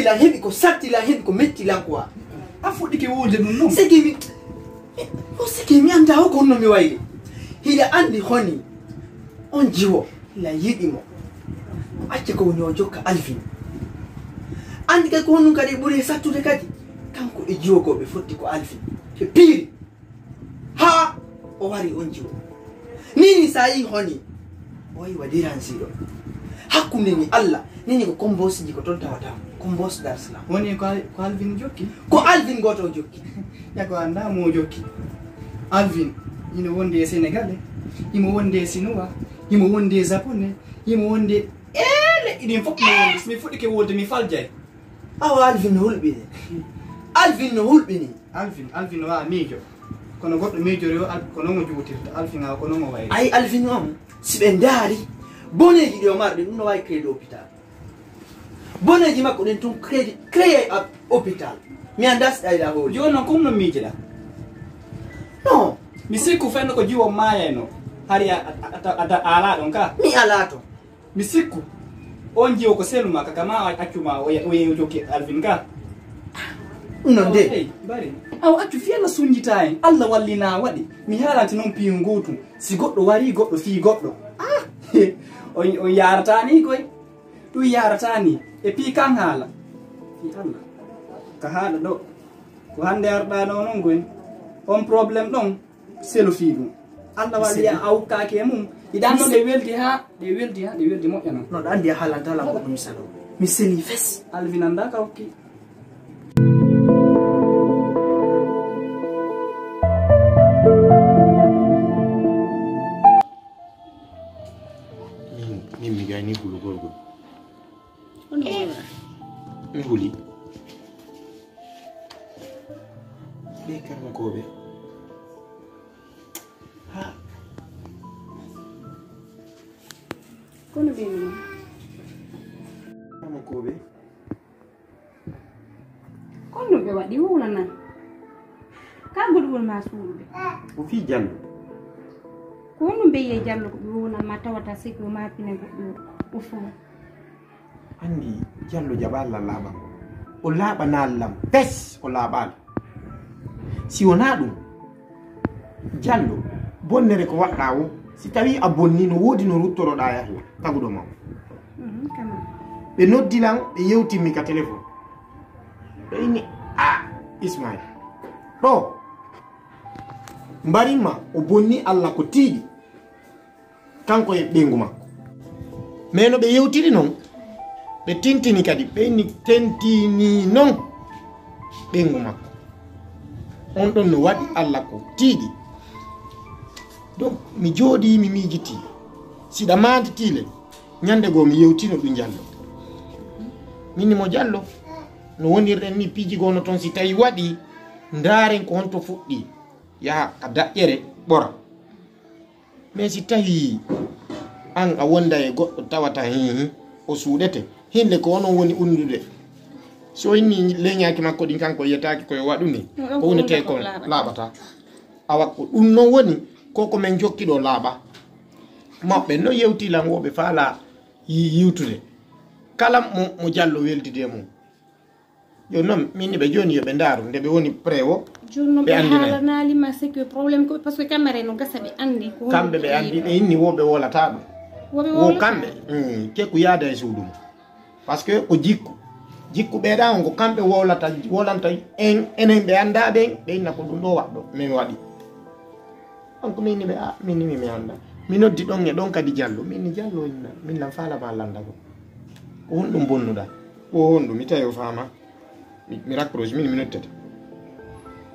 la hebi ko satti la hebi ko metti la quoi afudike wolde dum non siki mi anda ko no mi wayde hila andi honi on jiwo la yidi mo acce ko woni o jokka Alvin andi ka ko non kadi buri sattude kadi kanko e jiwo ko be fotti ko Alvin e piri ha o wari on jiwo nini sayi honi o yi wadiran sido hakkunde ni Allah nini ko kombos ji ko ton tawata kombos Dar Salam woni ko Alvin jokki ko Alvin goto jokki yako anda mo jokki Alvin ino wonde e Senegal imo wonde e Sinua imo wonde e Japon imo wonde ele idin fop mo wonde mi fudike wolde mi faljay awa Alvin hulbini Alvin no hulbini Alvin wa mijo kono goddo mijo rew kono mo juutirta Alvin a kono mo wayri ay Alvin am sibe ndari boneji di o marde dum no way crédit hôpital boneji makko den tun créé hôpital mi andas ayda ho jono kom no mijo da no mi sikku fenno ko jiwo maayeno hari ata ala don ka mi alato mi sikku on jiwo ko seluma kaka ma accuma o jokki Alvin ka non de bari aw accu fiela sunjitaay Allah wallina wadi mi halanti non piyu gotu si goddo wari goddo fi goddo o yaratani koy du yaratani e pi kan hala fi Allah ka hala do ko hande arda no non gon on problem don selo fi dum Allah walli aw ka ke mum idan no de weldi mo yana no andi halanta la ko misalo mi seli fes Alvin anda ka okki mi gani hulu gorgo mi huli be karma kobe ha kono be mi karma kobe kono be wadi wula nan ka gudul ma suude o fi jallo kono be ye jallo ko wona ma tawata sikko ma pine ko o fu andi jallo jaballa laba o laba na lam pes o labal si wona dum jallo bonnere ko wadda wo si tawi a bonni no wodi no ruttoro da yahla tagudo maw kama be noddilan be yewti mi ka telephone be ni Ismail do mbarima o bonni Allah ko tiidi kanko e bengu makko meno be yewtiri non be tintini kadi be ni tentini non bengu makko on don no wadi Allah ko tiidi donc mi jodi mi mijiti sida mantitile nyande go mi yewtino du jallo minni mo jallo no wonirren ni piji gono ton si tawi wadi ndaren ko honto fuddi ya ka daƴƴere ɓora mais si tawi an a wonda e goɗɗo tawata o suuɗete hinde ko onon woni undude so inni leñaki makko ɗin kanko yiyataki koye waɗu ni ko wonete ko laaɓata awa ko ɗum non woni koko men jokkiɗo laaɓa maɓɓe no yewtilanwoɓe faala yiwtude kala mo jallo weldide mum yo non minni be joni yo be ndaru nde be woni prewo jonno be hala nali ma c'est que problème ko parce que camere no gassa be andi ko kambe be andi be inni wobe wolata dum wo kambe ke ku yaada e sudum parce que ko jikku be da ngo kambe wolanta enen be anda be inna ko dum do waddo min wadi donc minni be minni mi anda mi noddi don e don kadi jallo minni jallo inna min lam fala ma landa ko wondum bonnuda o wondu mi tayo fama mi raccroche min nottete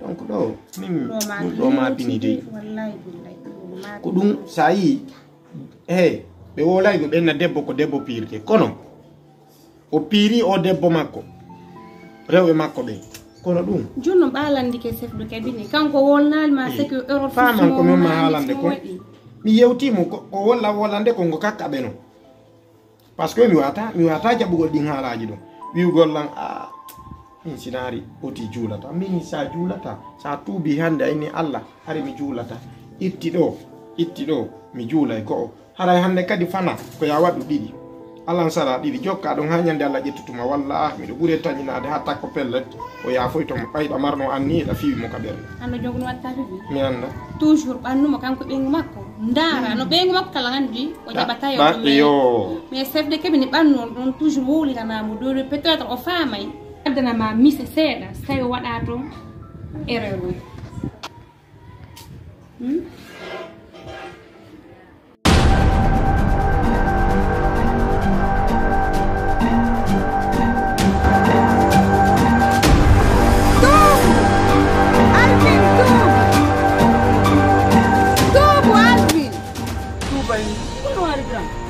donc do min do ma pinide wallahi billahi ko dum sayi be wolay go benna debbo ko debbo pirte kono o piri o debbo makko rewbe makko be kono dum jonno balandi ke chef de cabinet kanko wolnal ma c'est que euro fama ko min ma halande ko mi yewtimo ko wolande ko ngo kakkabe no parce que mi wata jabugol din halaji do wiugol lan min sinari oti julata min sa julata sa tubi hande ayni Allah hari mi julata itti do mi julay ko haray hande kadi fana ko ya wadu didi alan sara ɗiɗi jokka ɗon ha ñande Allah ƴettutuma walla miɗo ɓuuri tañinade ha takko pellet o yafoy to ɓayɗa marno anni ɗa fiwi mo ka ɓerde ando jogono watta fifi mi anda toujours ɓannuma kanko ɓengu makko ndara no ɓengu makko kala andi o jaɓata yo mais chef de cabinet ɓanno ɗon toujours wowliranamo dow peut être o faamay addanama mise seeɗa so tawi o waɗa toon erreur o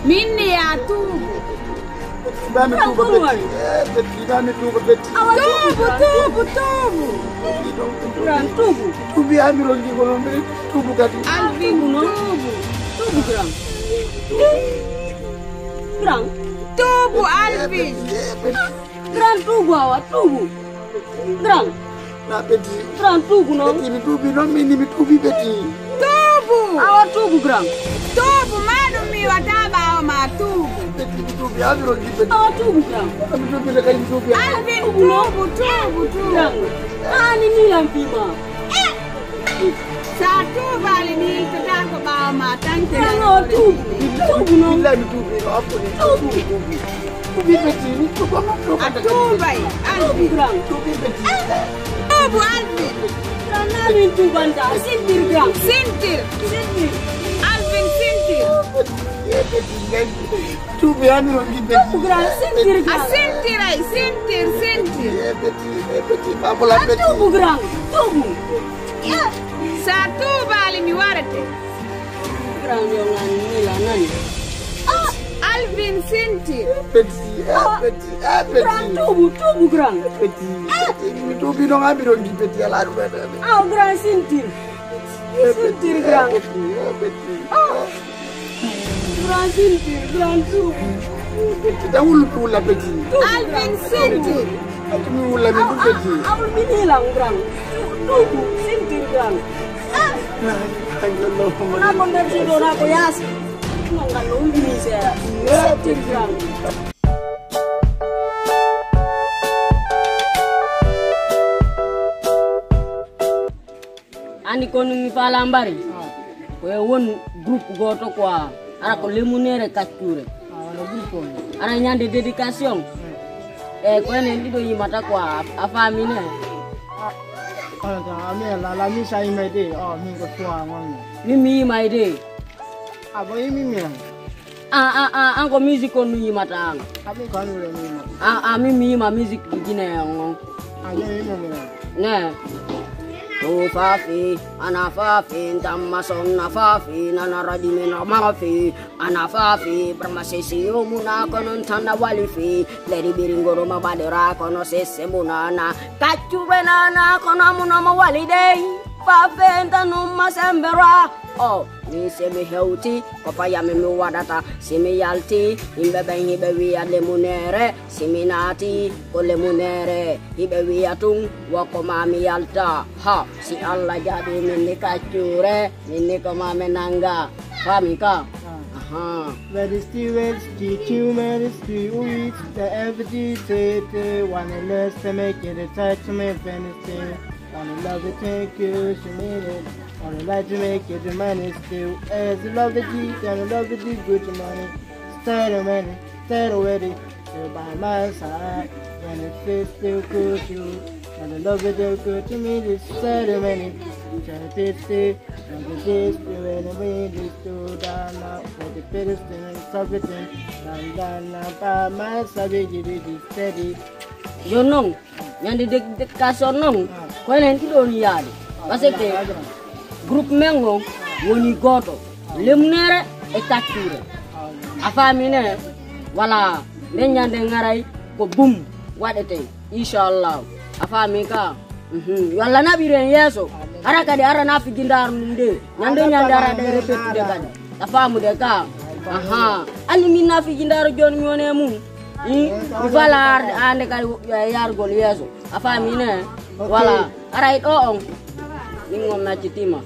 minni ya tuubu Dami tuuba betti dami tuuba betti tuubu gran tuubu tuubi amiro ngi ko non tuubu kadi Alvin tuubu gran tuubu Alvin gran tuubu awa tuubu gran na betti gran tuubu non betti mi tuubi non minni mi tuubi betti tuubu awa tuubu gran tuubu maɗum mi wata ɓawa ma tuubu betti mi tuubi amiro ngi betti awa tuubu gran mi tuubi le kadi tuubi Alvin tuubu gran ani nilam fima sa tuubali ni tata ko ɓawa ma tanke no tuubu non billahi mi tuubi no apponi tuubi tuubi betti mi tuuba ma a tuubay Alvin gran tuubi betti tuubu Alvin gran namin tuubanta sintir gran sintir Alvin sintir tuubi amiro ngi betti gran sintir gran a sintiray sintir betti babola betti tuubu gran tuubu sa tuubali mi warate gran yo ngani nila nani Alvin sintir betti gran tuubu gran betti mi tuubi no amiro ngi betti ala ɗum aw gran sintir gran gran sintir gran tuubu betti da wulla betti Alvin sintir mi wulla mi ɗum betti awul mi nilam gran tuubu sintir gran na ko nder siɗo na ko yaasi no ngal no ulbini seeɗa sintir gran andi kono mi fala mbari ko won groupe goto quoi ara ko lemunere kacture ara nyande dédication e ko enen dido yimata quoi a famine la mi sai mai de mi ko tuwa ngon mi yimade abo yimi mi an ko musique on yimata an abi ko no mi mi yima musique gine ngon ne o fafi ana fafi ndamma sonna fafi nana radime na mafi ana fafi bramasesi omuna kono tanda walifi leri biringoro mabadera kono sese munana kachure nana kono muna mawalidei fafi ndanu masembera oh mi semi hewti ko payami mi wadata simi yalti himɓe ɓen hiɓe wiya lemunere simi naati ko lemunere hiɓe wiya tun wokko mami yalta ha si Allah jaɓi minni kaccure minni ko mami nanga fami ka Where is the west, the human is the weeds, the everyday day, one less to make it a touch to me, anything. Wanna love it, thank you, she made it. Wanna like to make it, the money still. As you love the G, and love the G, good money. Stay already, you're by my side. When it feels still good, you. And I love it, they're good to me, this ceremony. Try to stay, and the days, you're in the wind, it's too down now. For the biggest thing, and everything. Down now, by my side, you did it steady. yo non nyande de kaso non ko enen tido ni yaade parce que groupe mengo woni goto lemunere e kaccure a famine wala de nyande ngaray ko bum wadete inshallah a fami ka wala nabiren yeso ara kadi ara na fi gindar num de nyande ara de repetu de kadi a famu de ka ali min na fi gindar jon nyone mum mi fala ande kay yargol yeso a famine wala aray do on ni ngom na citima